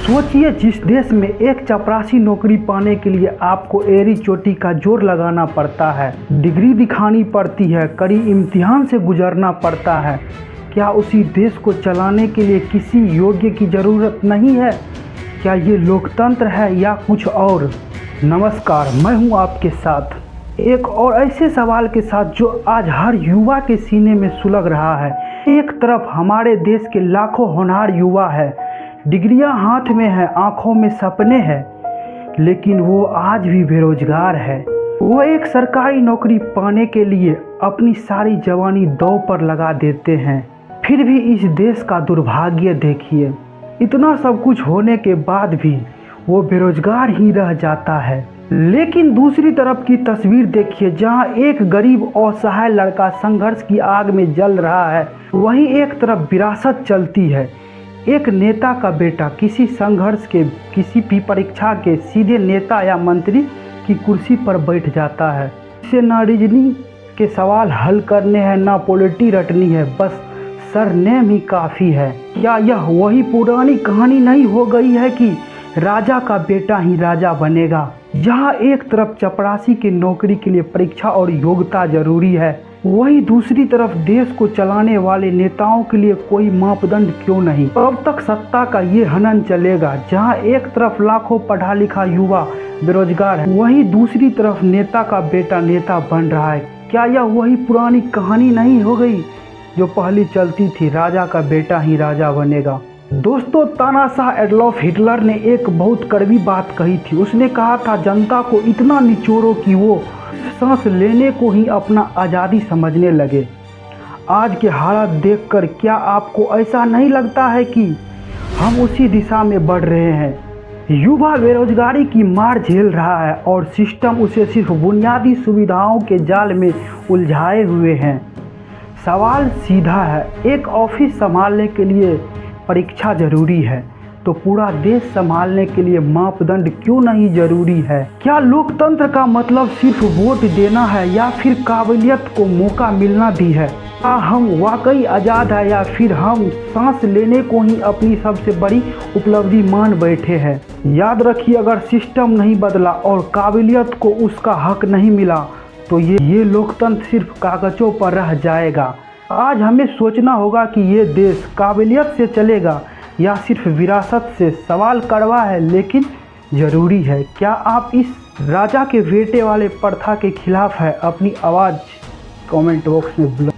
सोचिए, जिस देश में एक चपरासी नौकरी पाने के लिए आपको एड़ी चोटी का जोर लगाना पड़ता है, डिग्री दिखानी पड़ती है, कड़ी इम्तिहान से गुजरना पड़ता है, क्या उसी देश को चलाने के लिए किसी योग्य की ज़रूरत नहीं है? क्या ये लोकतंत्र है या कुछ और? नमस्कार, मैं हूं आपके साथ एक और ऐसे सवाल के साथ जो आज हर युवा के सीने में सुलग रहा है। एक तरफ हमारे देश के लाखों होनहार युवा है, डिग्रियां हाथ में है, आंखों में सपने हैं, लेकिन वो आज भी बेरोजगार है। वो एक सरकारी नौकरी पाने के लिए अपनी सारी जवानी दांव पर लगा देते हैं। फिर भी इस देश का दुर्भाग्य देखिए, इतना सब कुछ होने के बाद भी वो बेरोजगार ही रह जाता है। लेकिन दूसरी तरफ की तस्वीर देखिए, जहां एक गरीब असहाय लड़का संघर्ष की आग में जल रहा है, वहीं एक तरफ विरासत चलती है। एक नेता का बेटा किसी संघर्ष के, किसी भी परीक्षा के सीधे नेता या मंत्री की कुर्सी पर बैठ जाता है। इसे ना रीजनिंग के सवाल हल करने हैं, ना पॉलिटी रटनी है, बस सरनेम ही काफ़ी है। क्या यह वही पुरानी कहानी नहीं हो गई है कि राजा का बेटा ही राजा बनेगा? जहां एक तरफ चपरासी की नौकरी के लिए परीक्षा और योग्यता जरूरी है, वहीं दूसरी तरफ देश को चलाने वाले नेताओं के लिए कोई मापदंड क्यों नहीं? अब तक सत्ता का ये हनन चलेगा, जहां एक तरफ लाखों पढ़ा लिखा युवा बेरोजगार है, वहीं दूसरी तरफ नेता का बेटा नेता बन रहा है। क्या यह वही पुरानी कहानी नहीं हो गई जो पहले चलती थी, राजा का बेटा ही राजा बनेगा? दोस्तों, तानाशाह एडोल्फ हिटलर ने एक बहुत कड़वी बात कही थी। उसने कहा था, जनता को इतना निचोड़ो कि वो सांस लेने को ही अपना आज़ादी समझने लगे। आज के हालात देखकर क्या आपको ऐसा नहीं लगता है कि हम उसी दिशा में बढ़ रहे हैं? युवा बेरोजगारी की मार झेल रहा है और सिस्टम उसे सिर्फ बुनियादी सुविधाओं के जाल में उलझाए हुए हैं। सवाल सीधा है, एक ऑफिस संभालने के लिए परीक्षा जरूरी है, तो पूरा देश संभालने के लिए मापदंड क्यों नहीं जरूरी है? क्या लोकतंत्र का मतलब सिर्फ वोट देना है या फिर काबिलियत को मौका मिलना भी है? क्या हम वाकई आज़ाद है या फिर हम सांस लेने को ही अपनी सबसे बड़ी उपलब्धि मान बैठे हैं? याद रखिए, अगर सिस्टम नहीं बदला और काबिलियत को उसका हक नहीं मिला तो ये लोकतंत्र सिर्फ कागजों पर रह जाएगा। आज हमें सोचना होगा कि ये देश काबिलियत से चलेगा या सिर्फ विरासत से। सवाल कड़वा है लेकिन ज़रूरी है। क्या आप इस राजा के बेटे वाले प्रथा के खिलाफ है? अपनी आवाज़ कमेंट बॉक्स में